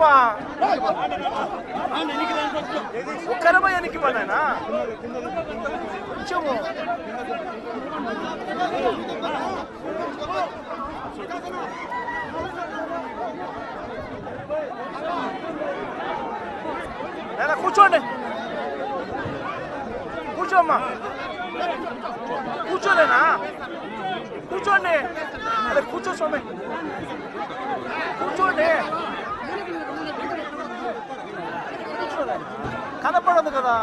కూర్చోమా ఒక్కరమా ఎనికి పన్నాయనా కూర్చోము నేను కూర్చోండి కూర్చోమ్మా కూర్చోలేనా కూర్చోండి అదే కూర్చో స్వామి కూర్చోండి కనపడదు కదా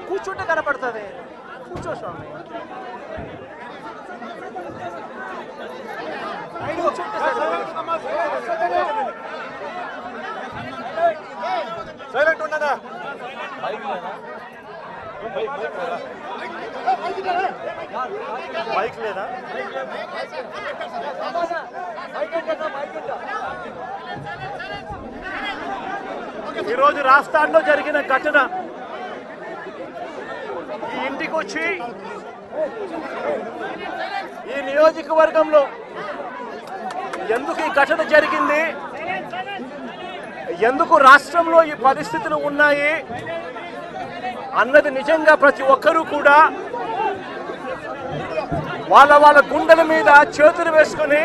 కూర్చుంటే కనపడుతుంది కూర్చో స్వామి సైలెంట్ ఉండగా బైక్ లేదా ఈరోజు రాజస్థాన్లో జరిగిన ఘటన ఈ ఇంటికి వచ్చి ఈ నియోజకవర్గంలో ఎందుకు ఈ ఘటన జరిగింది ఎందుకు రాష్ట్రంలో ఈ పరిస్థితులు ఉన్నాయి అన్నది నిజంగా ప్రతి ఒక్కరూ కూడా వాళ్ళ గుండెల మీద చేతులు వేసుకుని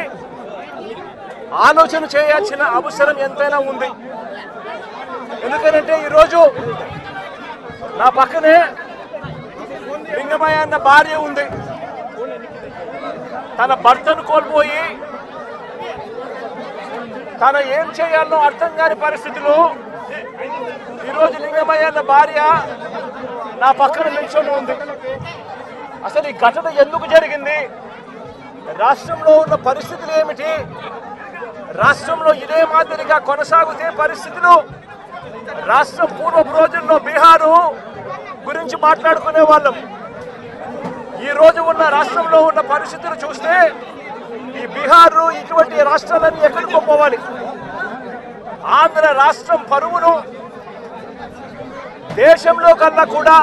ఆలోచన చేయాల్సిన అవసరం ఎంతైనా ఉంది. ఎందుకంటే ఈరోజు నా పక్కనే లింగమయ్య అన్న భార్య ఉంది. తన భర్తను కోల్పోయి తన ఏం చేయాలో అర్థం కాని పరిస్థితిలో ఈరోజు లింగమయ్య అన్న భార్య నా పక్కన నిల్చొని ఉంది. అసలు ఈ ఘటన ఎందుకు జరిగింది, రాష్ట్రంలో ఉన్న పరిస్థితులు ఏమిటి, రాష్ట్రంలో ఇదే మాదిరిగా కొనసాగితే పరిస్థితులు రాష్ట్రం పూర్వపు రోజుల్లో బీహారు గురించి మాట్లాడుకునే వాళ్ళం. ఈ రోజు ఉన్న రాష్ట్రంలో ఉన్న పరిస్థితులు చూస్తే ఈ బీహారు ఇటువంటి రాష్ట్రాలన్నీ ఎక్కడికో పోవాలి. ఆంధ్ర రాష్ట్రం పరువును దేశంలో కన్నా కూడా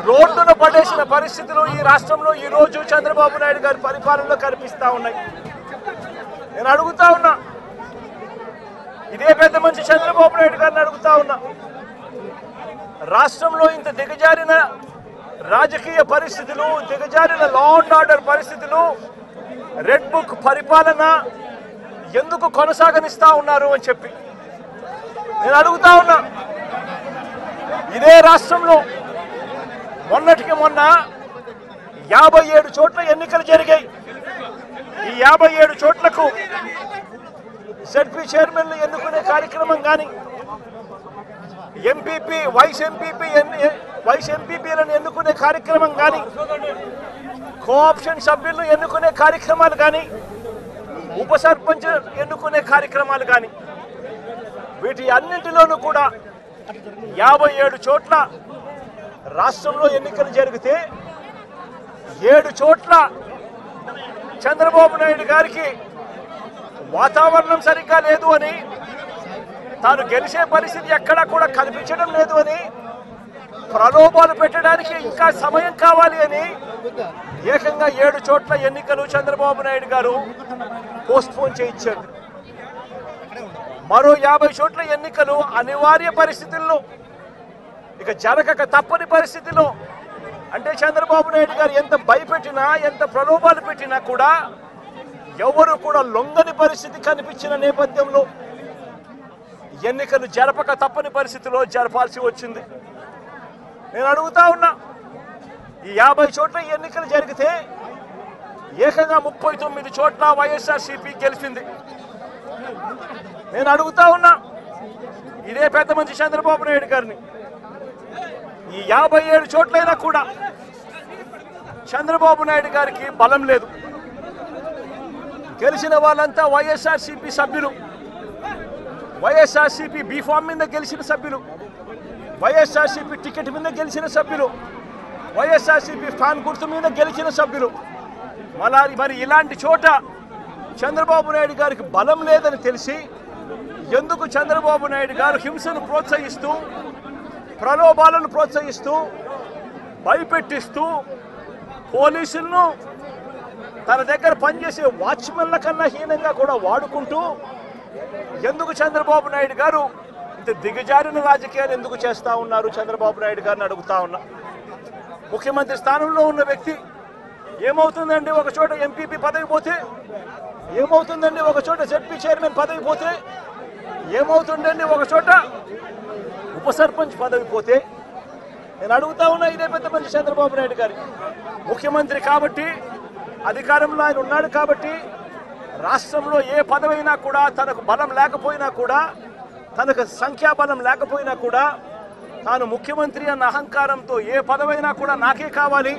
రోడ్డును పడేసిన పరిస్థితులు ఈ రాష్ట్రంలో ఈ రోజు చంద్రబాబు నాయుడు గారి పరిపాలనలో కనిపిస్తా ఉన్నాయి. నేను అడుగుతా ఉన్నా, ఇదే పెద్ద మనిషి చంద్రబాబు నాయుడు గారిని అడుగుతా ఉన్నా, రాష్ట్రంలో ఇంత దిగజారిన రాజకీయ పరిస్థితులు, దిగజారిన లా అండ్ ఆర్డర్ పరిస్థితులు, రెడ్ బుక్ పరిపాలన ఎందుకు కొనసాగనిస్తా ఉన్నారు అని చెప్పి నేను అడుగుతా ఉన్నా. ఇదే రాష్ట్రంలో మొన్నటికి మొన్న 57 చోట్ల ఎన్నికలు జరిగాయి. ఈ 57 చోట్లకు జడ్పీ చైర్మన్లు ఎన్నుకునే కార్యక్రమం కానీ, ఎంపీపీ వైస్ ఎంపీపీలను ఎన్నుకునే కార్యక్రమం కానీ, కోఆప్షన్ సభ్యులను ఎన్నుకునే కార్యక్రమాలు కానీ, ఉప సర్పంచ్ ఎన్నుకునే కార్యక్రమాలు కానీ, వీటి అన్నింటిలోనూ కూడా 57 చోట్ల రాష్ట్రంలో ఎన్నికలు జరిగితే 7 చోట్ల చంద్రబాబు నాయుడు గారికి వాతావరణం సరిగ్గా లేదు అని, తాను గెలిచే పరిస్థితి ఎక్కడా కూడా కనిపించడం లేదు అని, ప్రలోభాలు పెట్టడానికి ఇంకా సమయం కావాలి అని ఏకంగా 7 చోట్ల ఎన్నికలు చంద్రబాబు నాయుడు గారు పోస్ట్పోన్ చేయించారు. మరో 50 చోట్ల ఎన్నికలు అనివార్య పరిస్థితుల్లో, ఇక జరగక తప్పని పరిస్థితిలో, అంటే చంద్రబాబు నాయుడు గారు ఎంత భయపెట్టినా ఎంత ప్రలోభాలు పెట్టినా కూడా ఎవరు కూడా లొంగని పరిస్థితి కనిపించిన నేపథ్యంలో ఎన్నికలు జరపక తప్పని పరిస్థితిలో జరపాల్సి వచ్చింది. నేను అడుగుతా ఉన్నా, ఈ 50 చోట్ల ఎన్నికలు జరిగితే ఏకంగా 39 చోట్ల వైఎస్ఆర్సీపీ గెలిచింది. నేను అడుగుతా ఉన్నా ఇదే పెద్ద మంచి చంద్రబాబు నాయుడు గారిని, ఈ 57 చోట్లైనా కూడా చంద్రబాబు నాయుడు గారికి బలం లేదు. గెలిచిన వాళ్ళంతా వైఎస్ఆర్సీపీ సభ్యులు, వైఎస్ఆర్సీపీ బీఫామ్ మీద గెలిచిన సభ్యులు, వైఎస్ఆర్సీపీ టికెట్ మీద గెలిచిన సభ్యులు, వైఎస్ఆర్సీపీ ఫ్యాన్ గుర్తు మీద గెలిచిన సభ్యులు. మరి ఇలాంటి చోట చంద్రబాబు నాయుడు గారికి బలం లేదని తెలిసి ఎందుకు చంద్రబాబు నాయుడు గారు హింసను ప్రోత్సహిస్తూ, ప్రలోభాలను ప్రోత్సహిస్తూ, భయపెట్టిస్తూ, పోలీసులను తన దగ్గర పనిచేసే వాచ్మెన్ల కన్నా హీనంగా కూడా వాడుకుంటూ ఎందుకు చంద్రబాబు నాయుడు గారు ఇంత దిగజారిన రాజకీయాలు ఎందుకు చేస్తూ ఉన్నారు చంద్రబాబు నాయుడు గారిని అడుగుతా ఉన్నా. ముఖ్యమంత్రి స్థానంలో ఉన్న వ్యక్తి ఏమవుతుందండి ఒక చోట ఎంపీపీ పదవి పోతే, ఏమవుతుందండి ఒక చోట జెడ్పీ చైర్మన్ పదవి పోతే, ఏమవుతుందండి ఒక చోట ఉప సర్పంచ్ పదవి పోతే? నేను అడుగుతా ఉన్నా. ఇదే పెద్ద మనిషి చంద్రబాబు నాయుడు గారి ముఖ్యమంత్రి కాబట్టి, అధికారంలో ఆయన ఉన్నాడు కాబట్టి, రాష్ట్రంలో ఏ పదవైనా కూడా తనకు బలం లేకపోయినా కూడా, తనకు సంఖ్యాబలం లేకపోయినా కూడా, తాను ముఖ్యమంత్రి అన్న అహంకారంతో ఏ పదవైనా కూడా నాకే కావాలి,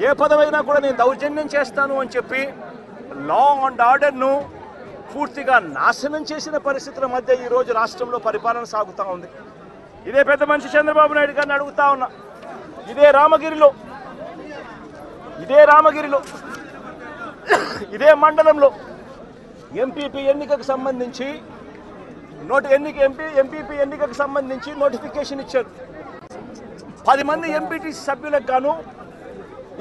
ఏ పదవైనా కూడా నేను దౌర్జన్యం చేస్తాను అని చెప్పి లా అండ్ ఆర్డర్ను పూర్తిగా నాశనం చేసిన పరిస్థితుల మధ్య ఈరోజు రాష్ట్రంలో పరిపాలన సాగుతూ ఉంది. ఇదే పెద్ద మనిషి చంద్రబాబు నాయుడు గారిని అడుగుతా ఉన్నా. ఇదే రామగిరిలో ఇదే మండలంలో ఎంపీపీ ఎన్నికకు సంబంధించి ఎంపీపీ ఎన్నికకు సంబంధించి నోటిఫికేషన్ ఇచ్చారు. 10 మంది ఎంపీటీసీ సభ్యులకు గాను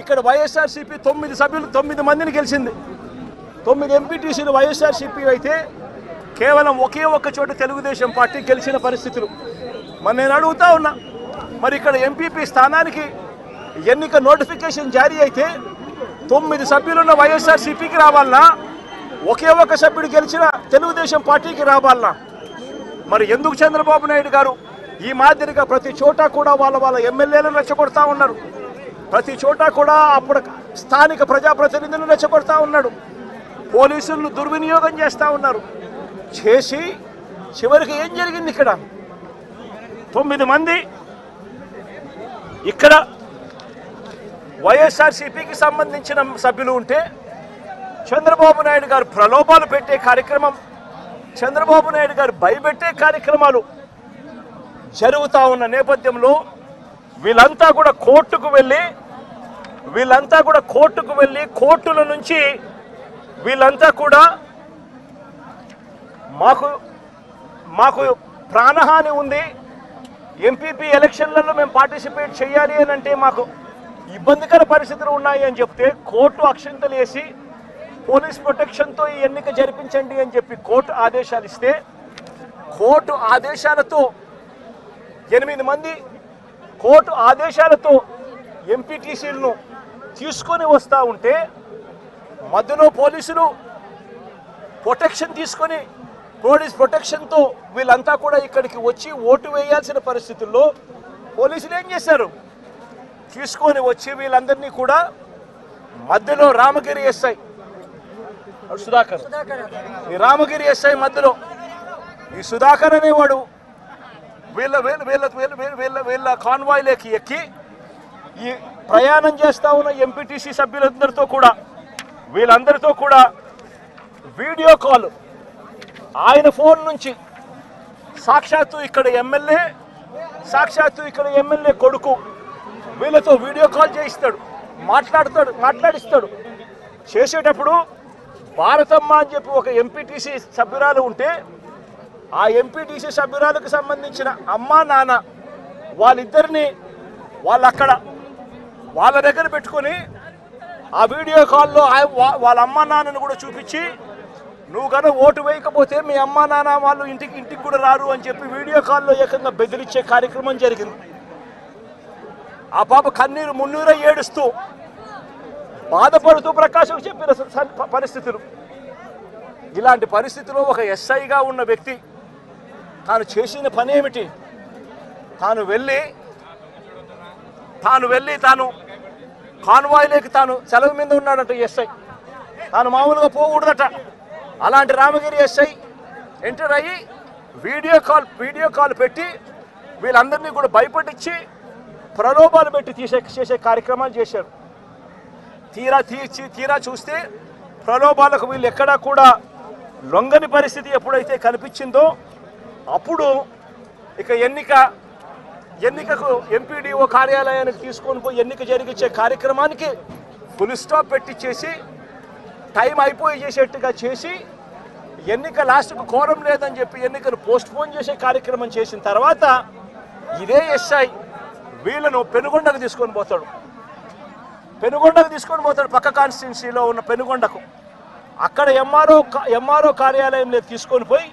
ఇక్కడ వైఎస్ఆర్సీపీ 9 మందిని గెలిచింది. 9 ఎంపీటీసీలు వైఎస్ఆర్సీపీ అయితే కేవలం ఒకే ఒక్క చోట తెలుగుదేశం పార్టీ గెలిచిన పరిస్థితులు. మరి నేను అడుగుతా ఉన్నా, మరి ఇక్కడ ఎంపీపీ స్థానానికి ఎన్నిక నోటిఫికేషన్ జారీ అయితే 9 సభ్యులున్న వైఎస్ఆర్సీపీకి రావాలన్నా, ఒకే ఒక్క సభ్యుడు గెలిచిన తెలుగుదేశం పార్టీకి రావాలన్నా? మరి ఎందుకు చంద్రబాబు నాయుడు గారు ఈ మాదిరిగా ప్రతి చోట కూడా వాళ్ళ ఎమ్మెల్యేలను రెచ్చగొడతా ఉన్నారు, ప్రతి చోట కూడా అప్పుడు స్థానిక ప్రజాప్రతినిధులను రెచ్చగొడతా ఉన్నాడు, పోలీసులను దుర్వినియోగం చేస్తూ ఉన్నారు. చేసి చివరికి ఏం జరిగింది? ఇక్కడ 9 మంది ఇక్కడ వైఎస్ఆర్సీపీకి సంబంధించిన సభ్యులు ఉంటే చంద్రబాబు నాయుడు గారు ప్రలోభాలు పెట్టే కార్యక్రమం, చంద్రబాబు నాయుడు గారు భయపెట్టే కార్యక్రమాలు జరుగుతూ ఉన్న నేపథ్యంలో వీళ్ళంతా కూడా కోర్టుకు వెళ్ళి కోర్టుల నుంచి వీళ్ళంతా కూడా మాకు ప్రాణహాని ఉంది, ఎంపీపీ ఎలక్షన్లలో మేము పార్టిసిపేట్ చేయాలి అని అంటే మాకు ఇబ్బందికర పరిస్థితులు ఉన్నాయి అని చెప్తే కోర్టు అక్షింతలు వేసి పోలీస్ ప్రొటెక్షన్తో ఈ ఎన్నిక జరిపించండి అని చెప్పి కోర్టు ఆదేశాలు ఇస్తే, కోర్టు ఆదేశాలతో 8 మంది కోర్టు ఆదేశాలతో ఎంపీటీసీలను తీసుకొని వస్తూ ఉంటే మధ్యలో పోలీసులు ప్రొటెక్షన్ తీసుకొని పోలీస్ ప్రొటెక్షన్తో వీళ్ళంతా కూడా ఇక్కడికి వచ్చి ఓటు వేయాల్సిన పరిస్థితుల్లో పోలీసులు ఏం చేశారు? తీసుకొని వచ్చి వీళ్ళందరినీ కూడా మధ్యలో రామగిరి ఎస్ఐ సుధాకర్, ఈ రామగిరి ఎస్ఐ మధ్యలో ఈ సుధాకర్ అనేవాడు వీళ్ళ కాన్వాయ్లోకి ఎక్కి ఈ ప్రయాణం చేస్తూ ఉన్న ఎంపీటీసీ వీళ్ళందరితో కూడా వీడియో కాల్ ఆయన ఫోన్ నుంచి సాక్షాత్తు ఇక్కడ ఎమ్మెల్యే కొడుకు వీళ్ళతో వీడియో కాల్ చేయిస్తాడు, మాట్లాడిస్తాడు. చేసేటప్పుడు భారతమ్మ అని చెప్పి ఒక ఎంపీటీసీ సభ్యురాలు ఉంటే ఆ ఎంపీటీసీ సభ్యురాలకు సంబంధించిన అమ్మా నాన్న వాళ్ళిద్దరిని వాళ్ళ దగ్గర పెట్టుకొని ఆ వీడియో కాల్లో వాళ్ళ అమ్మా నాన్నను కూడా చూపించి, నువ్వు కనుక ఓటు వేయకపోతే మీ అమ్మా నాన్న వాళ్ళు ఇంటికి కూడా రారు అని చెప్పి వీడియో కాల్లో ఏకంగా బెదిరించే కార్యక్రమం జరిగింది. ఆ పాప కన్నీరు మున్నీరు ఏడుస్తూ బాధపడుతూ ప్రకాశం చెప్పిన పరిస్థితులు. ఇలాంటి పరిస్థితిలో ఒక ఎస్ఐగా ఉన్న వ్యక్తి తాను చేసిన పని ఏమిటి? తాను కాన్వాయ్లోకి సెలవు మీద ఉన్నాడట ఎస్ఐ. తాను మామూలుగా పోకూడదట. అలాంటి రామగిరి ఎస్ఐ ఎంటర్ అయ్యి వీడియో కాల్ పెట్టి వీళ్ళందరినీ కూడా భయపడించి ప్రలోభాలు పెట్టి చేసే కార్యక్రమాలు చేశారు. తీరా చూస్తే ప్రలోభాలకు వీళ్ళు ఎక్కడా కూడా లొంగని పరిస్థితి ఎప్పుడైతే కనిపించిందో అప్పుడు ఇక ఎన్నికకు ఎంపీడీఓ కార్యాలయానికి తీసుకొని పోయి ఎన్నిక జరిగించే కార్యక్రమానికి ఫుల్ స్టాప్ పెట్టించేసి టైం అయిపోయి చేసేట్టుగా చేసి ఎన్నిక లాస్ట్కు కోరం లేదని చెప్పి ఎన్నికను పోస్ట్పోన్ చేసే కార్యక్రమం చేసిన తర్వాత ఇదే ఎస్ఐ వీళ్ళను పెనుగొండకు తీసుకొని పోతాడు. పక్క కాన్స్టిట్యున్సీలో ఉన్న పెనుగొండకు. అక్కడ ఎంఆర్ఓ కార్యాలయంలో తీసుకొని పోయి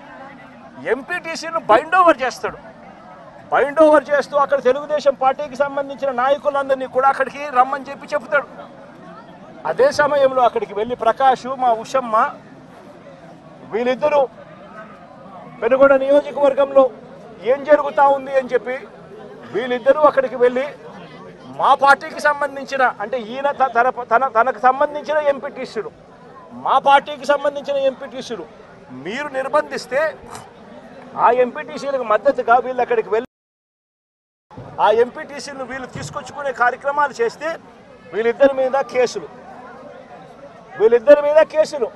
ఎంపీటీసీను బైండ్ ఓవర్ చేస్తాడు. బైండ్ ఓవర్ చేస్తూ అక్కడ తెలుగుదేశం పార్టీకి సంబంధించిన నాయకులందరినీ కూడా అక్కడికి రమ్మని చెప్తాడు. అదే సమయంలో అక్కడికి వెళ్ళి ప్రకాష్, మా ఉషమ్మ వీళ్ళిద్దరూ పెనుగొండ నియోజకవర్గంలో ఏం జరుగుతూ ఉంది అని చెప్పి వీళ్ళిద్దరూ అక్కడికి వెళ్ళి మా పార్టీకి సంబంధించిన, అంటే ఈయన తనకు సంబంధించిన ఎంపీటీసీలు, మా పార్టీకి సంబంధించిన ఎంపీటీసీలు మీరు నిర్బంధిస్తే ఆ ఎంపీటీసీలకు మద్దతుగా వీళ్ళు అక్కడికి వెళ్ళి ఆ ఎంపీటీసీలను వీళ్ళు తీసుకొచ్చుకునే కార్యక్రమాలు చేస్తే వీళ్ళిద్దరి మీద కేసులు.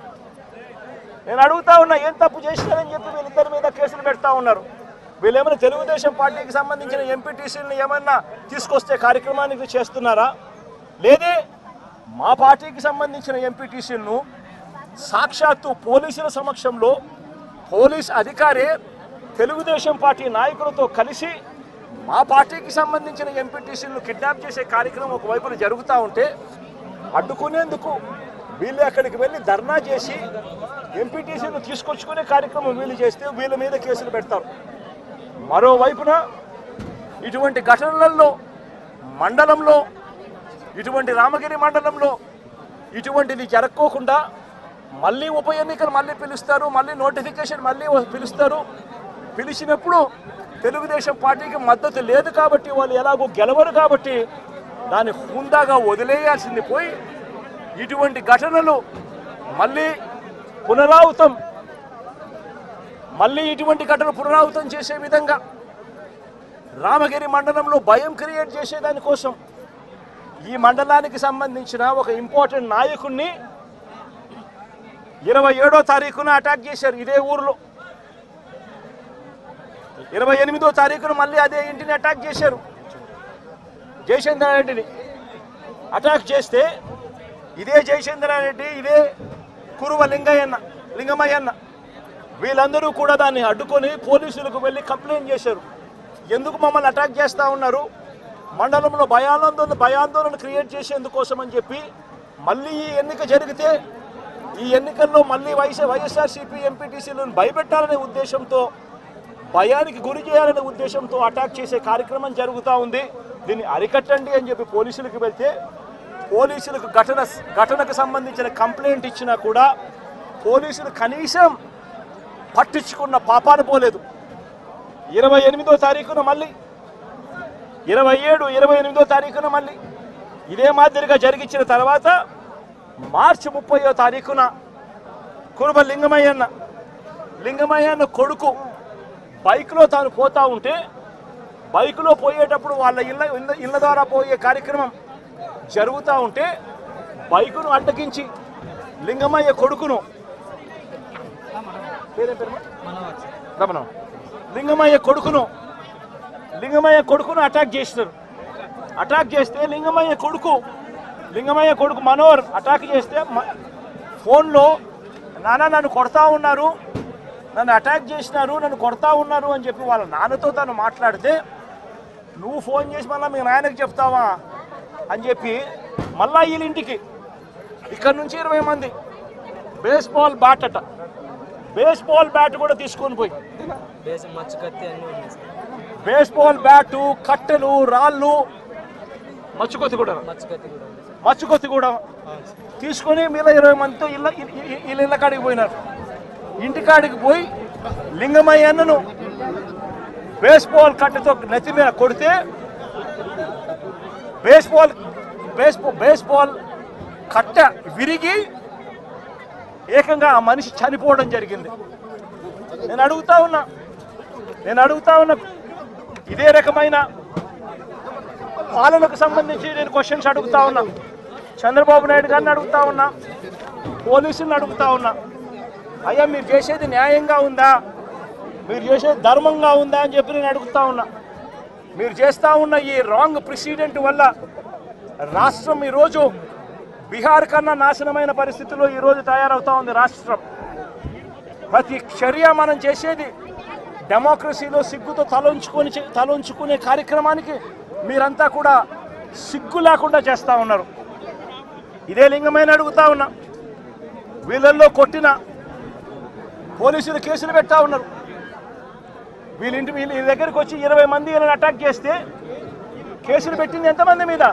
నేను అడుగుతా ఉన్నా, ఏం తప్పు చేసినారని చెప్పి వీళ్ళిద్దరి మీద కేసులు పెడతా ఉన్నారు. వీళ్ళేమైనా తెలుగుదేశం పార్టీకి సంబంధించిన ఎంపీటీసీలను ఏమన్నా తీసుకొస్తే కార్యక్రమానికి చేస్తున్నారా? లేదే మా పార్టీకి సంబంధించిన ఎంపీటీసీలను సాక్షాత్తు పోలీసుల సమక్షంలో పోలీస్ అధికారే తెలుగుదేశం పార్టీ నాయకులతో కలిసి మా పార్టీకి సంబంధించిన ఎంపీటీసీలను కిడ్నాప్ చేసే కార్యక్రమం ఒకవైపున జరుగుతూ ఉంటే అడ్డుకునేందుకు వీళ్ళు అక్కడికి వెళ్ళి ధర్నా చేసి ఎంపీటీసీలను తీసుకొచ్చుకునే కార్యక్రమం వీళ్ళు చేస్తే వీళ్ళ మీద కేసులు పెడతారు. మరోవైపున ఇటువంటి ఘటనలలో మండలంలో, ఇటువంటి రామగిరి మండలంలో ఇటువంటిది జరగకోకుండా మళ్ళీ ఉప ఎన్నికలు మళ్ళీ పిలుస్తారు, మళ్ళీ నోటిఫికేషన్ మళ్ళీ పిలుస్తారు. పిలిచినప్పుడు తెలుగుదేశం పార్టీకి మద్దతు లేదు కాబట్టి, వాళ్ళు ఎలాగో గెలవరు కాబట్టి దాన్ని హుందాగా వదిలేయాల్సింది పోయి ఇటువంటి ఘటనలు మళ్ళీ ఇటువంటి ఘటనలు పునరావృతం చేసే విధంగా రామగిరి మండలంలో భయం క్రియేట్ చేసేదానికోసం ఈ మండలానికి సంబంధించిన ఒక ఇంపార్టెంట్ నాయకుడిని 27వ తారీఖున అటాక్ చేశారు ఇదే ఊర్లో. 28వ తారీఖున మళ్ళీ అదే ఇంటిని అటాక్ చేశారు. జయచంద్రారెడ్డిని అటాక్ చేస్తే ఇదే జయచంద్రారెడ్డి, ఇదే కురువ లింగమయ్యన్న వీళ్ళందరూ కూడా దాన్ని అడ్డుకొని పోలీసులకు వెళ్ళి కంప్లైంట్ చేశారు. ఎందుకు మమ్మల్ని అటాక్ చేస్తూ ఉన్నారు, మండలంలో భయాందోళన క్రియేట్ చేసేందుకోసం అని చెప్పి మళ్ళీ ఈ ఎన్నిక జరిగితే ఈ ఎన్నికల్లో మళ్ళీ వైఎస్ఆర్సీపీ ఎంపీటీసీలను భయపెట్టాలనే ఉద్దేశంతో, భయానికి గురి చేయాలనే ఉద్దేశంతో అటాక్ చేసే కార్యక్రమం జరుగుతూ ఉంది. దీన్ని అరికట్టండి అని చెప్పి పోలీసులకు వెళ్తే పోలీసులకు ఘటనకు సంబంధించిన కంప్లైంట్ ఇచ్చినా కూడా పోలీసులు కనీసం పట్టించుకున్న పాపాన పోలేదు. 28వ తారీఖున మళ్ళీ 28వ తారీఖున మళ్ళీ ఇదే మాదిరిగా జరిగించిన తర్వాత మార్చి 30వ తారీఖున కురుబ లింగమయ్యన్న కొడుకు బైక్లో తాను పోతా ఉంటే బైక్లో పోయేటప్పుడు వాళ్ళ ఇళ్ళ ద్వారా పోయే కార్యక్రమం జరుగుతూ ఉంటే బైకును అడ్డగించి లింగమయ్య కొడుకును అటాక్ చేస్తారు. అటాక్ చేస్తే లింగమయ్య కొడుకు మనోహర్ అటాక్ చేస్తే ఫోన్లో నాన్న నన్ను కొడతా ఉన్నారు, నన్ను అటాక్ చేసినారు, నన్ను కొడతా ఉన్నారు అని చెప్పి వాళ్ళ నాన్నతో తను మాట్లాడితే నువ్వు ఫోన్ చేసి మళ్ళీ మీ నాయనకు చెప్తావా అని చెప్పి మళ్ళా వీళ్ళింటికి ఇక్కడ నుంచి 20 మంది బేస్బాల్ బ్యాట్ కూడా తీసుకొని పోయి బేస్బాల్ బ్యాటు, కట్టెలు, రాళ్ళు, మచ్చుకొత్తి కూడా తీసుకొని మీలో 20 మందితో ఇళ్ళ కాడికి పోయినారు. ఇంటికాడికి పోయి లింగమయ్యన్నను బేస్బాల్ కట్టెతో నెత్తి మీద కొడితే బేస్బాల్ కట్ట విరిగి ఏకంగా ఆ మనిషి చనిపోవడం జరిగింది. నేను అడుగుతా ఉన్నా ఇదే రకమైన పాలనకు సంబంధించి నేను క్వశ్చన్స్ అడుగుతా ఉన్నా. చంద్రబాబు నాయుడు గారిని అడుగుతా ఉన్నా, పోలీసులను అడుగుతా ఉన్నా, అయ్యా మీరు చేసేది న్యాయంగా ఉందా, మీరు చేసేది ధర్మంగా ఉందా అని చెప్పి నేను అడుగుతా ఉన్నా. మీరు చేస్తూ ఉన్న ఈ రాంగ్ ప్రెసిడెంట్ వల్ల రాష్ట్రం ఈరోజు బీహార్ కన్నా నాశనమైన పరిస్థితుల్లో ఈరోజు తయారవుతా ఉంది రాష్ట్రం. ప్రతి చర్య మనం చేసేది డెమోక్రసీలో సిగ్గుతో తలొంచుకునే కార్యక్రమానికి మీరంతా కూడా సిగ్గు లేకుండా చేస్తూ ఉన్నారు. ఇదే లింగమైన అడుగుతా ఉన్నా, వీళ్ళల్లో కొట్టిన పోలీసులు కేసులు పెడతా ఉన్నారు. వీళ్ళ దగ్గరికి వచ్చి 20 మంది వీళ్ళని అటాక్ చేస్తే కేసులు పెట్టింది ఎంతమంది మీద?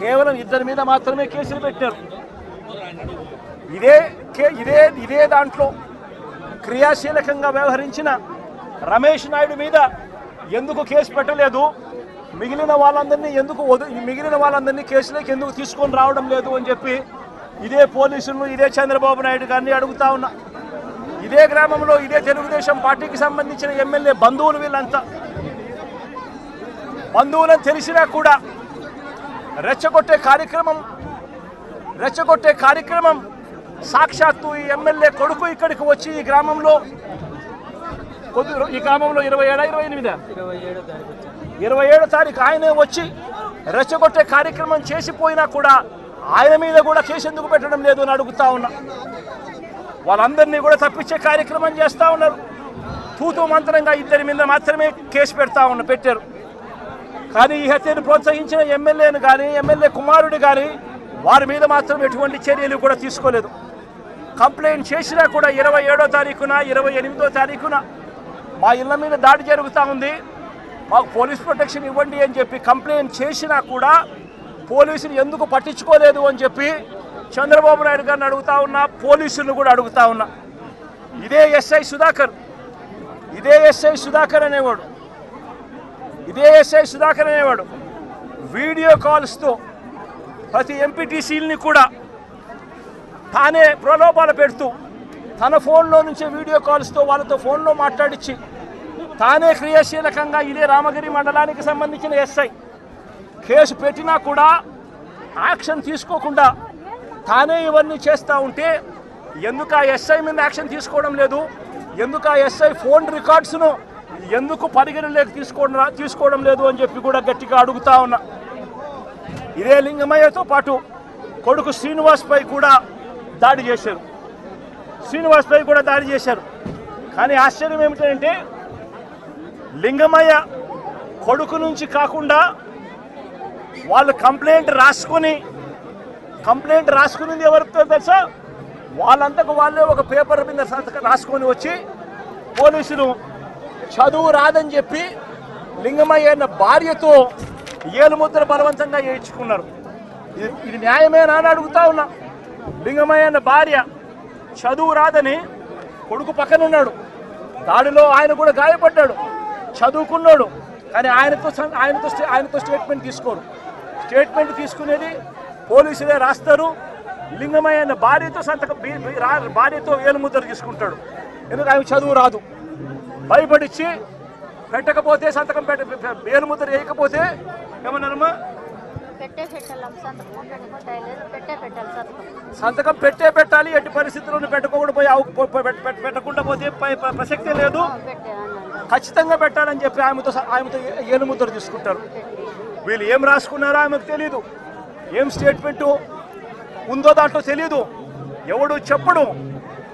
కేవలం 2 మీద మాత్రమే కేసులు పెట్టారు. ఇదే దాంట్లో క్రియాశీలకంగా వ్యవహరించిన రమేష్ నాయుడు మీద ఎందుకు కేసు పెట్టలేదు? మిగిలిన వాళ్ళందరినీ కేసులోకి ఎందుకు తీసుకొని రావడం లేదు అని చెప్పి ఇదే పోలీసులను ఇదే చంద్రబాబు నాయుడు గారిని అడుగుతా ఉన్నా. ఇదే గ్రామంలో ఇదే తెలుగుదేశం పార్టీకి సంబంధించిన ఎమ్మెల్యే బంధువులు వీళ్ళంతా బంధువులను తెలిసినా కూడా రెచ్చగొట్టే కార్యక్రమం సాక్షాత్తు ఈ ఎమ్మెల్యే కొడుకు ఇక్కడికి వచ్చి ఈ గ్రామంలో 27 తారీఖు ఆయనే వచ్చి రెచ్చగొట్టే కార్యక్రమం చేసిపోయినా కూడా ఆయన మీద కూడా కేసు ఎందుకు పెట్టడం లేదు అని అడుగుతా ఉన్నా. వాళ్ళందరినీ కూడా తప్పించే కార్యక్రమం చేస్తూ ఉన్నారు. తూతూ మంత్రంగా 2 మీద మాత్రమే కేసు పెట్టారు. కానీ ఈ హత్యను ప్రోత్సహించిన ఎమ్మెల్యేను కానీ ఎమ్మెల్యే కుమారుడు కానీ వారి మీద మాత్రం ఎటువంటి చర్యలు కూడా తీసుకోలేదు. కంప్లైంట్ చేసినా కూడా 27వ తారీఖున 28వ తారీఖున మా ఇళ్ల మీద దాడి జరుగుతూ ఉంది, మాకు పోలీస్ ప్రొటెక్షన్ ఇవ్వండి అని చెప్పి కంప్లైంట్ చేసినా కూడా పోలీసులు ఎందుకు పట్టించుకోలేదు అని చెప్పి చంద్రబాబు నాయుడు గారిని అడుగుతా ఉన్నా, పోలీసులను కూడా అడుగుతా ఉన్నా. ఇదే ఎస్ఐ సుధాకర్ అనేవాడు వీడియో కాల్స్తో ప్రతి ఎంపీటీసీలని కూడా తానే ప్రలోభాలు పెడుతూ తన ఫోన్లో నుంచే వీడియో కాల్స్తో వాళ్ళతో ఫోన్లో మాట్లాడించి తానే క్రియాశీలకంగా ఇదే రామగిరి మండలానికి సంబంధించిన ఎస్ఐ కేసు పెట్టినా కూడా యాక్షన్ తీసుకోకుండా తానే ఇవన్నీ చేస్తూ ఉంటే ఎందుకు ఆ ఎస్ఐ మీద యాక్షన్ తీసుకోవడం లేదు? ఎందుకు ఆ ఎస్ఐ ఫోన్ రికార్డ్స్ను ఎందుకు పరిగణలోకి తీసుకోవడం లేదు అని చెప్పి కూడా గట్టిగా అడుగుతా ఉన్నా. ఇదే లింగమయ్యతో పాటు కొడుకు శ్రీనివాస్పై కూడా దాడి చేశారు. కానీ ఆశ్చర్యం ఏమిటంటే లింగమయ్య కొడుకు నుంచి కాకుండా వాళ్ళు కంప్లైంట్ రాసుకునింది ఎవరితో తెలుసా? వాళ్ళంతకు వాళ్ళే ఒక పేపర్ మీద రాసుకొని వచ్చి పోలీసులు చదువు రాదని చెప్పి లింగమయ్య అన్న భార్యతో ఏలుముద్ర బలవంతంగా చేయించుకున్నారు. ఇది న్యాయమేనా అని అడుగుతా ఉన్నా. లింగమయ్య అన్న భార్య చదువు రాదని కొడుకు పక్కనున్నాడు, దాడిలో ఆయన కూడా గాయపడ్డాడు, చదువుకున్నాడు, కానీ ఆయనతో స్టేట్మెంట్ తీసుకోరు. స్టేట్మెంట్ తీసుకునేది పోలీసులే రాస్తారు. లింగమయ్య అన్న భార్యతో ఏలుముద్ర తీసుకుంటాడు. ఎందుకు ఆయన చదువు రాదు, భయపడిచ్చి పెట్టకపోతే ఏలుముద్ర వేయకపోతే ఏమన్నారమ్మా? సంతకం పెట్టాలి. ఎట్టి పరిస్థితుల్లో పెట్టకుండా పోతే ప్రసక్తే లేదు, ఖచ్చితంగా పెట్టాలని చెప్పి ఆమెతో ఏలుముద్ర తీసుకుంటారు. వీళ్ళు ఏం రాసుకున్నారో ఆమెకు తెలీదు, ఏం స్టేట్మెంట్ ఉందో దాంట్లో తెలీదు, ఎవడు చెప్పడు.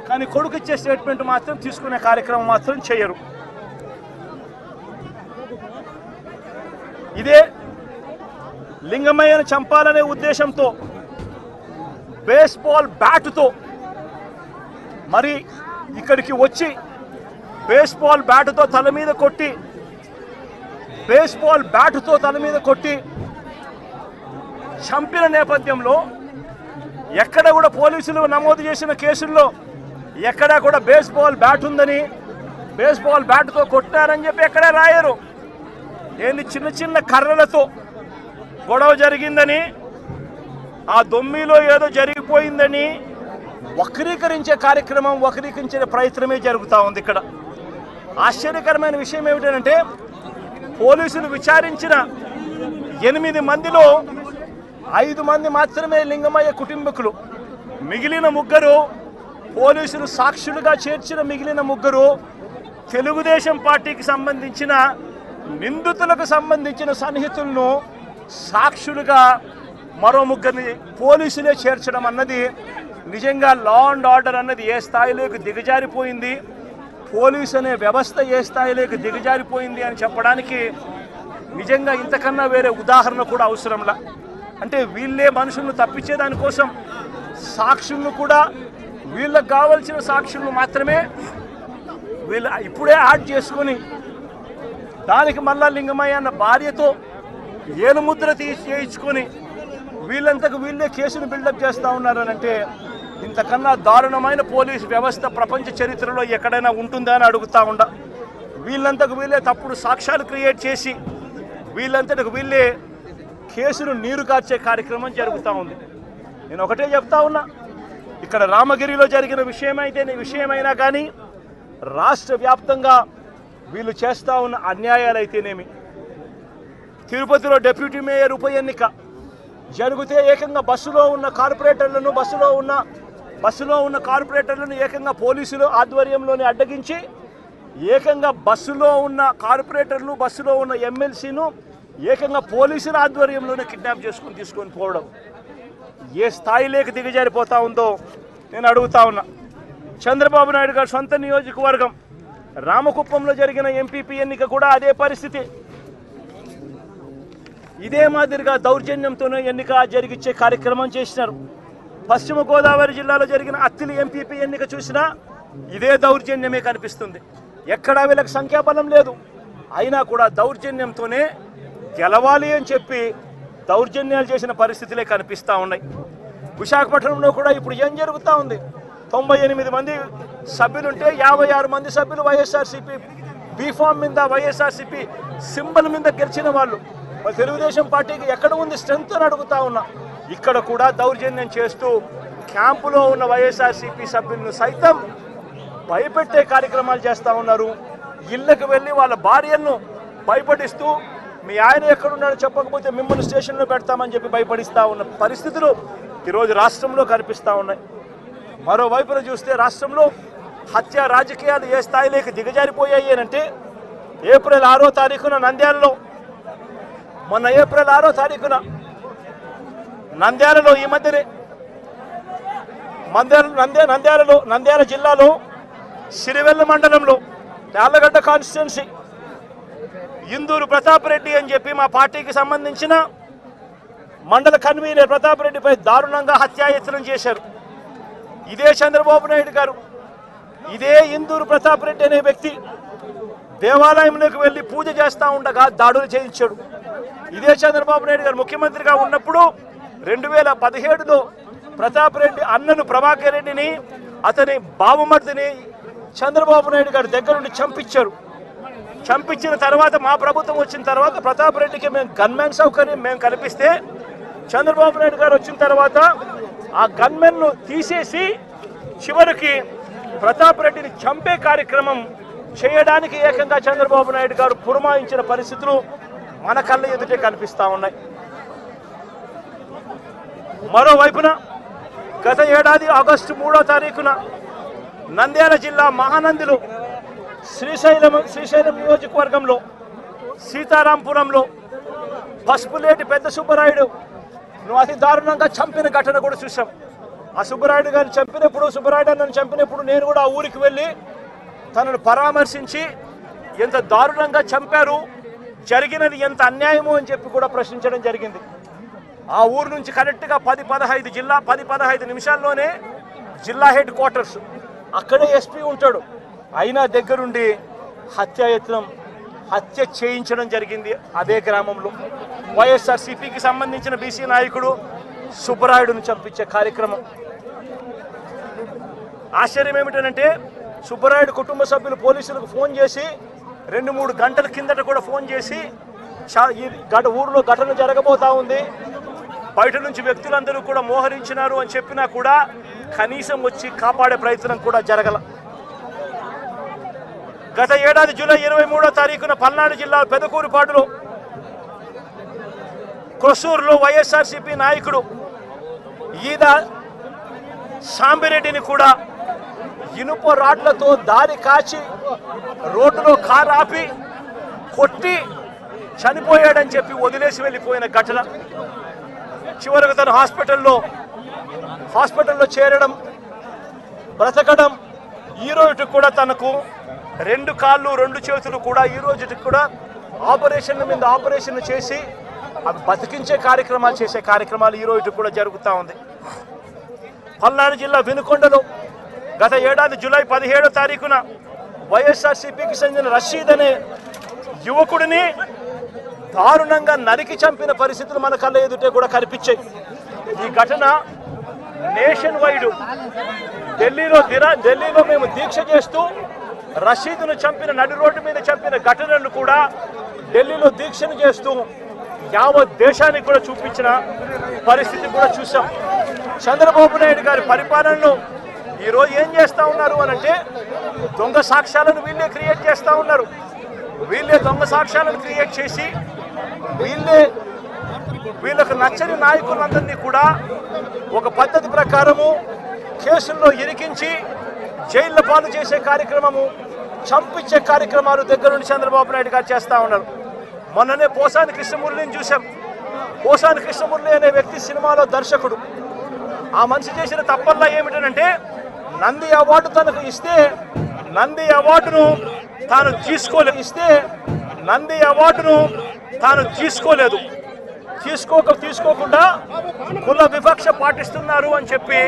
కానీ కొడుకు ఇచ్చే స్టేట్మెంట్ మాత్రం తీసుకునే కార్యక్రమం మాత్రం చేయరు. ఇదే లింగమయ్యను చంపాలనే ఉద్దేశంతో బేస్బాల్ బ్యాటుతో మరి ఇక్కడికి వచ్చి బేస్బాల్ బ్యాటుతో తల మీద కొట్టి చంపిన నేపథ్యంలో ఎక్కడ కూడా పోలీసులు నమోదు చేసిన కేసుల్లో ఎక్కడా కూడా బేస్బాల్ బ్యాట్ ఉందని, బేస్బాల్ బ్యాట్తో కొట్టారని చెప్పి ఎక్కడా రాయరు. ఏంది చిన్న కర్రలతో గొడవ జరిగిందని, ఆ దొమ్మిలో ఏదో జరిగిపోయిందని వక్రీకరించే ప్రయత్నమే జరుగుతూ ఉంది. ఇక్కడ ఆశ్చర్యకరమైన విషయం ఏమిటంటే పోలీసులు విచారించిన 8 మందిలో 5 మంది మాత్రమే లింగమయ్య కుటుంబీకులు. మిగిలిన 3 పోలీసులు సాక్షులుగా చేర్చిన మిగిలిన 3 తెలుగుదేశం పార్టీకి సంబంధించిన నిందితులకు సంబంధించిన సన్నిహితులను సాక్షులుగా మరో 3 పోలీసులే చేర్చడం అన్నది నిజంగా లా అండ్ ఆర్డర్ అన్నది ఏ స్థాయిలోకి దిగజారిపోయింది, పోలీసు అనే వ్యవస్థ ఏ స్థాయిలోకి దిగజారిపోయింది అని చెప్పడానికి నిజంగా ఇంతకన్నా వేరే ఉదాహరణ కూడా అవసరంలా. అంటే వీళ్ళే మనుషులను తప్పించేదానికోసం సాక్షులను కూడా వీళ్ళకి కావాల్సిన సాక్షులను మాత్రమే వీళ్ళు ఇప్పుడే యాడ్ చేసుకొని దానికి మళ్ళా లింగమయ్య అన్న భార్యతో ఏలుముద్ర చేయించుకొని వీళ్ళంతకు వీళ్ళే కేసును బిల్డప్ చేస్తూ ఉన్నారనంటే ఇంతకన్నా దారుణమైన పోలీసు వ్యవస్థ ప్రపంచ చరిత్రలో ఎక్కడైనా ఉంటుందా అని అడుగుతూ ఉండ. వీళ్ళంతకు వీళ్ళే తప్పుడు సాక్ష్యాలు క్రియేట్ చేసి వీళ్ళంతటికి వీళ్ళే కేసును నీరు కార్చే కార్యక్రమం జరుగుతూ ఉంది. నేను ఒకటే చెప్తా ఉన్నా, ఇక్కడ రామగిరిలో జరిగిన విషయమైనా కానీ రాష్ట్ర వ్యాప్తంగా వీళ్ళు చేస్తూ ఉన్న అన్యాయాలు అయితేనేమి, తిరుపతిలో డిప్యూటీ మేయర్ ఉప ఎన్నిక జరిగితే ఏకంగా బస్సులో ఉన్న కార్పొరేటర్లను ఏకంగా పోలీసులు ఆధ్వర్యంలోనే అడ్డగించి ఏకంగా బస్సులో ఉన్న కార్పొరేటర్లు బస్సులో ఉన్న ఎమ్మెల్సీను ఏకంగా పోలీసుల ఆధ్వర్యంలోనే కిడ్నాప్ చేసుకుని తీసుకొని పోవడం ఏ స్థాయిలోకి దిగజారిపోతా ఉందో నేను అడుగుతా ఉన్నా. చంద్రబాబు నాయుడు గారి సొంత నియోజకవర్గం రామకుప్పంలో జరిగిన ఎంపీపీ ఎన్నిక కూడా అదే పరిస్థితి. ఇదే మాదిరిగా దౌర్జన్యంతోనే ఎన్నిక జరిగించే కార్యక్రమం చేసినారు. పశ్చిమ గోదావరి జిల్లాలో జరిగిన అత్తిలి ఎంపీపీ ఎన్నిక చూసినా ఇదే దౌర్జన్యమే కనిపిస్తుంది. ఎక్కడా వీళ్ళకి సంఖ్యాబలం లేదు, అయినా కూడా దౌర్జన్యంతోనే గెలవాలి అని చెప్పి దౌర్జన్యాలు చేసిన పరిస్థితులే కనిపిస్తూ ఉన్నాయి. విశాఖపట్నంలో కూడా ఇప్పుడు ఏం జరుగుతూ ఉంది? 98 మంది సభ్యులుంటే 56 మంది సభ్యులు వైఎస్ఆర్సీపీ బీఫామ్ మీద వైఎస్ఆర్సీపీ సింబల్ మీద గెలిచిన వాళ్ళు. మరి తెలుగుదేశం పార్టీకి ఎక్కడ ఉంది స్ట్రెంత్ అని అడుగుతా ఉన్నా. ఇక్కడ కూడా దౌర్జన్యం చేస్తూ క్యాంపులో ఉన్న వైఎస్ఆర్సీపీ సభ్యులను సైతం భయపెట్టే కార్యక్రమాలు చేస్తూ ఉన్నారు. ఇళ్ళకి వెళ్ళి వాళ్ళ భార్యలను భయపడిస్తూ మీ ఆయన ఎక్కడున్నాడో చెప్పకపోతే మిమ్మల్ని స్టేషన్లో పెడతామని చెప్పి భయపడిస్తూ ఉన్న పరిస్థితులు ఈరోజు రాష్ట్రంలో కనిపిస్తూ ఉన్నాయి. మరోవైపున చూస్తే రాష్ట్రంలో హత్య రాజకీయాలు ఏ స్థాయిలోకి దిగజారిపోయాయి అంటే ఏప్రిల్ 6వ తారీఖున మొన్న ఏప్రిల్ 6వ తారీఖున నంద్యాలలో ఈ మధ్యనే నంద్యాల జిల్లాలో సిరివెల్ల మండలంలో యార్లగడ్డ కాన్స్టిట్యున్సీ ఇందూరు ప్రతాప్ రెడ్డి అని చెప్పి మా పార్టీకి సంబంధించిన మండల కన్వీనర్ ప్రతాప్ రెడ్డిపై దారుణంగా హత్యాయత్నం చేశారు. ఇదే చంద్రబాబు నాయుడు గారు ఇదే ఇందూరు ప్రతాప్ రెడ్డి అనే వ్యక్తి దేవాలయంలోకి వెళ్ళి పూజ చేస్తూ ఉండగా దాడులు చేయించాడు. ఇదే చంద్రబాబు నాయుడు గారు ముఖ్యమంత్రిగా ఉన్నప్పుడు 2017లో ప్రతాప్ రెడ్డి అన్నను ప్రభాకర్ రెడ్డిని అతని బావమర్దిని చంద్రబాబు నాయుడు గారి దగ్గర నుండి చంపించిన తర్వాత మా ప్రభుత్వం వచ్చిన తర్వాత ప్రతాప్ రెడ్డికి మేము గన్మెన్ సౌకర్యం మేము కల్పిస్తే చంద్రబాబు నాయుడు గారు వచ్చిన తర్వాత ఆ గన్మెన్ను తీసేసి చివరికి ప్రతాప్ రెడ్డిని చంపే కార్యక్రమం చేయడానికి ఏకంగా చంద్రబాబు నాయుడు గారు పురమాయించిన పరిస్థితులు మన కళ్ళ ఎదుటే కనిపిస్తూ ఉన్నాయి. మరోవైపున గత ఏడాది ఆగస్టు 3వ తారీఖున నంద్యాల జిల్లా మహానందిలో శ్రీశైలం నియోజకవర్గంలో సీతారాంపురంలో పసుపులేటి పెద్ద సుబ్బరాయుడు అతి దారుణంగా చంపిన ఘటన కూడా చూసాం. ఆ సుబ్బరాయుడు గారిని సుబ్బరాయుడు అన్నను చంపినప్పుడు నేను కూడా ఆ ఊరికి వెళ్ళి తనను పరామర్శించి ఎంత దారుణంగా చంపారు, జరిగినది ఎంత అన్యాయము అని చెప్పి కూడా ప్రశ్నించడం జరిగింది. ఆ ఊరు నుంచి కరెక్ట్గా 10-15 నిమిషాల్లోనే జిల్లా హెడ్ క్వార్టర్స్, అక్కడే ఎస్పీ ఉంటాడు. అయినా దగ్గరుండి హత్య చేయించడం జరిగింది. అదే గ్రామంలో వైఎస్ఆర్సీపీకి సంబంధించిన బీసీ నాయకుడు సుబ్బరాయుడును చంపించే కార్యక్రమం. ఆశ్చర్యం ఏమిటంటే సుబ్బరాయుడు కుటుంబ సభ్యులు పోలీసులకు ఫోన్ చేసి 2-3 గంటల కిందట కూడా ఫోన్ చేసి ఈ ఊరిలో ఘటన జరగబోతా ఉంది, బయట నుంచి వ్యక్తులందరూ కూడా మోహరించినారు అని చెప్పినా కూడా కనీసం వచ్చి కాపాడే ప్రయత్నం కూడా జరగల. గత ఏడాది జూలై 23వ తారీఖున పల్నాడు జిల్లా పెదకూరుపాడులో క్రొసూరులో వైఎస్ఆర్సీపీ నాయకుడు ఈద సాంబిరెడ్డిని కూడా ఇనుప రాడ్లతో దారి కాచి రోడ్డులో కారు ఆపి కొట్టి చనిపోయాడని చెప్పి వదిలేసి వెళ్ళిపోయిన ఘటన. చివరకు తను హాస్పిటల్లో చేరడం, బ్రతకడం, ఈ రోజుకి కూడా తనకు 2 కాళ్ళు 2 చేతులు కూడా ఈ రోజుకి కూడా ఆపరేషన్ల మీద ఆపరేషన్ చేసి అవి బతికించే కార్యక్రమాలు ఈ రోజుకి కూడా జరుగుతూ ఉంది. పల్నాడు జిల్లా వినుకొండలో గత ఏడాది జూలై 17వ తారీఖున వైఎస్ఆర్సీపీకి చెందిన రషీద్ అనే యువకుడిని దారుణంగా నరికి చంపిన పరిస్థితులు మన కళ్ళ ఎదుటే కూడా కనిపించాయి. ఈ ఘటన నేషన్ వైడ్ ఢిల్లీలో మేము దీక్ష చేస్తూ రషీద్ను చంపిన నడి రోడ్డు మీద చంపిన ఘటనను కూడా ఢిల్లీలో దీక్షను చేస్తూ యావత్ దేశానికి కూడా చూపించిన పరిస్థితి కూడా చూసాం. చంద్రబాబు నాయుడు గారి పరిపాలనలో ఈరోజు ఏం చేస్తూ ఉన్నారు అనంటే దొంగ సాక్ష్యాలను వీళ్ళే క్రియేట్ చేస్తూ ఉన్నారు. వీళ్ళే దొంగ సాక్ష్యాలను క్రియేట్ చేసి వీళ్ళకు నచ్చని నాయకులందరినీ కూడా ఒక పద్ధతి ప్రకారము కేసుల్లో ఇరికించి జైళ్ళ పాలు చేసే కార్యక్రమము, చంపించే కార్యక్రమాలు దగ్గర నుండి చంద్రబాబు నాయుడు గారు చేస్తూ ఉన్నారు. మొన్ననే పోసాని కృష్ణమురళిని చూసాం. పోసాని కృష్ణమురళి అనే వ్యక్తి సినిమాలో దర్శకుడు. ఆ మనిషి చేసిన తప్పల్లా ఏమిటంటే నంది అవార్డు తనకు ఇస్తే నంది అవార్డును తాను తీసుకోలేదు. తీసుకోకుండా కుల వివక్ష పాటిస్తున్నారు అని చెప్పి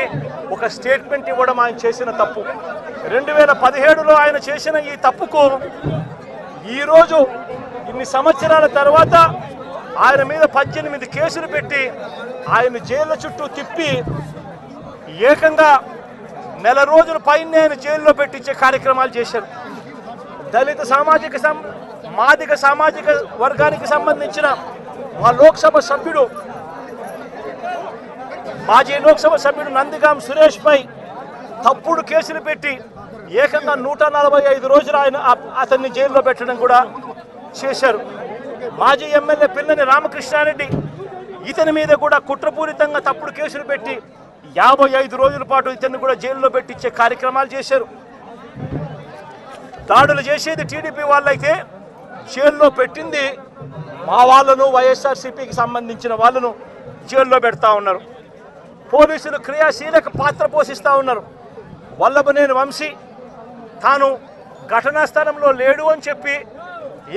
ఒక స్టేట్మెంట్ ఇవ్వడం ఆయన చేసిన తప్పు. 2017లో ఆయన చేసిన ఈ తప్పుకు ఈరోజు ఇన్ని సంవత్సరాల తర్వాత ఆయన మీద 18 కేసులు పెట్టి ఆయన జైళ్ళ చుట్టూ తిప్పి ఏకంగా నెల రోజుల పైనే ఆయన జైల్లో పెట్టించే కార్యక్రమాలు చేశారు. దళిత మాదిగ సామాజిక వర్గానికి సంబంధించిన మా లోక్సభ సభ్యుడు మాజీ లోక్సభ సభ్యుడు నందిగాం సురేష్ పై తప్పుడు కేసులు పెట్టి ఏకంగా 145 రోజులు అతన్ని జైల్లో పెట్టడం కూడా చేశారు. మాజీ ఎమ్మెల్యే పిల్లని రామకృష్ణారెడ్డి ఇతని మీద కూడా కుట్రపూరితంగా తప్పుడు కేసులు పెట్టి 55 రోజుల పాటు ఇతన్ని కూడా జైల్లో పెట్టించే కార్యక్రమాలు చేశారు. దాడులు చేసేది టీడీపీ వాళ్ళైతే జైల్లో పెట్టింది మా వాళ్ళను, వైఎస్ఆర్సీపీకి సంబంధించిన వాళ్ళను జైల్లో పెడతా ఉన్నారు. పోలీసులు క్రియాశీలక పాత్ర పోషిస్తూ ఉన్నారు. వల్లభనేని వంశీ తాను ఘటనా స్థలంలో లేడు అని చెప్పి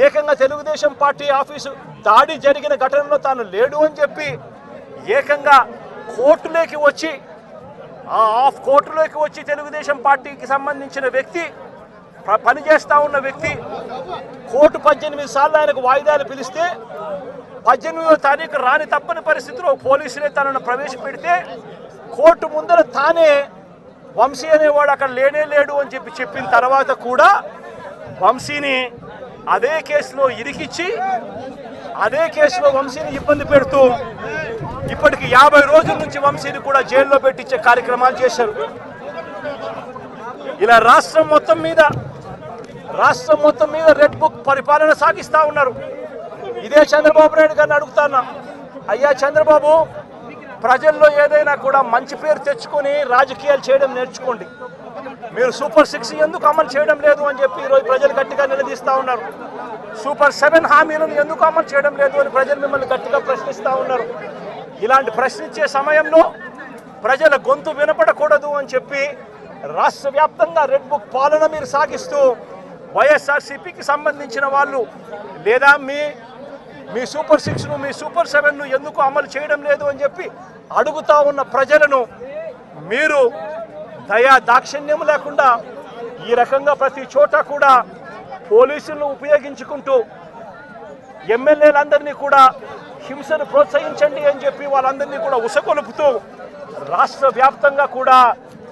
ఏకంగా తెలుగుదేశం పార్టీ ఆఫీసు దాడి జరిగిన ఘటనలో తాను లేడు అని చెప్పి ఏకంగా కోర్టులోకి వచ్చి తెలుగుదేశం పార్టీకి సంబంధించిన వ్యక్తి, పనిచేస్తూ ఉన్న వ్యక్తి కోర్టు 18 సార్లు ఆయనకు వాయిదాలు పిలిస్తే 18వ తారీఖు రాని తప్పని పరిస్థితిలో పోలీసులే తనను ప్రవేశపెడితే కోర్టు ముందర తానే వంశీ అనేవాడు అక్కడ లేడు అని చెప్పిన తర్వాత కూడా వంశీని అదే కేసులో ఇరికిచ్చి అదే కేసులో వంశీని ఇబ్బంది పెడుతూ ఇప్పటికి 50 రోజుల నుంచి వంశీని కూడా జైల్లో పెట్టించే కార్యక్రమాలు చేశారు. ఇలా రాష్ట్రం మొత్తం మీద రెడ్ బుక్ పరిపాలన సాగిస్తూ ఉన్నారు. ఇదే చంద్రబాబు నాయుడు గారిని అడుగుతాను, అయ్యా చంద్రబాబు, ప్రజల్లో ఏదైనా కూడా మంచి పేరు తెచ్చుకొని రాజకీయాలు చేయడం నేర్చుకోండి. మీరు సూపర్ 6 ఎందుకు అమలు చేయడం లేదు అని చెప్పి ఈరోజు ప్రజలు గట్టిగా నిలదీస్తూ ఉన్నారు. సూపర్ 7 హామీలను ఎందుకు అమలు చేయడం లేదు అని ప్రజలు మిమ్మల్ని గట్టిగా ప్రశ్నిస్తూ ఉన్నారు. ఇలాంటి ప్రశ్నించే సమయంలో ప్రజల గొంతు వినపడకూడదు అని చెప్పి రాష్ట్ర వ్యాప్తంగా రెడ్ బుక్ పాలన మీరు సాగిస్తూ వైఎస్ఆర్సీపీకి సంబంధించిన వాళ్ళు లేదా మీ సూపర్ 6ను మీ సూపర్ 7ను ఎందుకు అమలు చేయడం లేదు అని చెప్పి అడుగుతా ఉన్న ప్రజలను మీరు దయా దాక్షిణ్యం లేకుండా ఈ రకంగా ప్రతి చోట కూడా పోలీసులను ఉపయోగించుకుంటూ ఎమ్మెల్యేలందరినీ కూడా హింసను ప్రోత్సహించండి అని చెప్పి వాళ్ళందరినీ కూడా ఉసకొలుపుతూ రాష్ట్ర వ్యాప్తంగా కూడా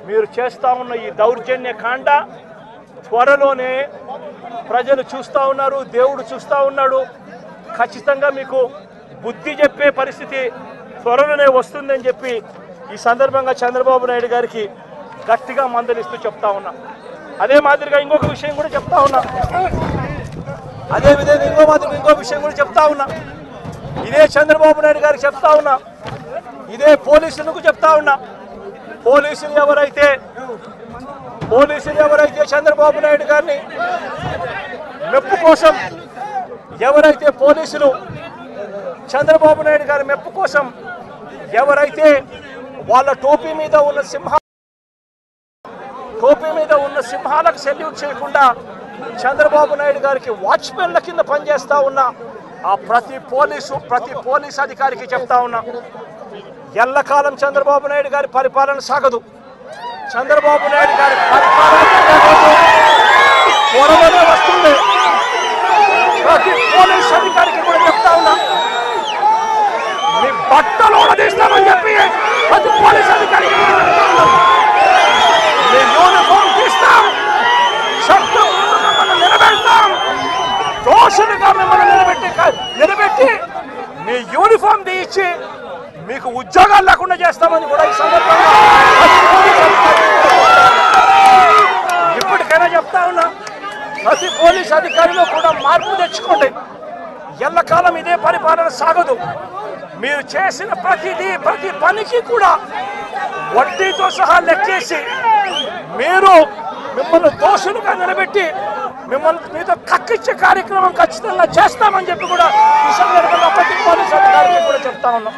మీరు చేస్తూ ఉన్న ఈ దౌర్జన్య కాండ త్వరలోనే ప్రజలు చూస్తూ ఉన్నారు, దేవుడు చూస్తూ ఉన్నాడు. ఖచ్చితంగా మీకు బుద్ధి చెప్పే పరిస్థితి త్వరలోనే వస్తుందని చెప్పి ఈ సందర్భంగా చంద్రబాబు నాయుడు గారికి గట్టిగా మందలిస్తూ చెప్తా ఉన్నా. అదే మాదిరిగా ఇంకొక విషయం కూడా చెప్తా ఉన్నా. అదే విధంగా ఇంకో విషయం కూడా చెప్తా ఉన్నా. ఇదే చంద్రబాబు నాయుడు గారికి చెప్తా ఉన్నా, ఇదే పోలీసులకు చెప్తా ఉన్నా. పోలీసులు ఎవరైతే చంద్రబాబు నాయుడు గారిని మెప్పు కోసం చంద్రబాబు నాయుడు గారి మెప్పు కోసం ఎవరైతే వాళ్ళ టోపీ మీద ఉన్న సింహాలకు సెల్యూట్ చేయకుండా చంద్రబాబు నాయుడు గారికి వాచ్మెన్ల కింద పనిచేస్తా ఉన్న ఆ ప్రతి పోలీస్ అధికారికి చెప్తా ఉన్నా, ఎల్లకాలం చంద్రబాబు నాయుడు గారి పరిపాలన సాగదు. చంద్రబాబు నాయుడు గారి పరిపాలన త్వరలోనే వస్తుంది. ప్రతి పోలీస్ అధికారికి కూడా చెప్తా ఉన్నా, మీ బట్టలు తీస్తామని చెప్పి ప్రతి పోలీస్ అధికారికి మీ యూనిఫామ్ తీస్తాం, చట్టం మిమ్మల్ని నిలబెడతాం, దోషులుగా మిమ్మల్ని నిలబెట్టి మీ యూనిఫామ్ తీయించి మీకు ఉద్యోగాలు లేకుండా చేస్తామని కూడా ఈ సందర్భంగా ఇప్పటికైనా చెప్తా ఉన్నా, ప్రతి పోలీస్ అధికారిలో కూడా మార్పు తెచ్చుకోండి. ఎల్లకాలం ఇదే పరిపాలన సాగదు. మీరు చేసిన ప్రతి పనికి కూడా వడ్డీతో సహా లెక్కేసి మిమ్మల్ని దోషులుగా నిలబెట్టి మీతో కక్కిచ్చే కార్యక్రమం ఖచ్చితంగా చేస్తామని చెప్పి కూడా ఈ సందర్భంగా ప్రతి పోలీస్ అధికారికి కూడా చెప్తా ఉన్నాం.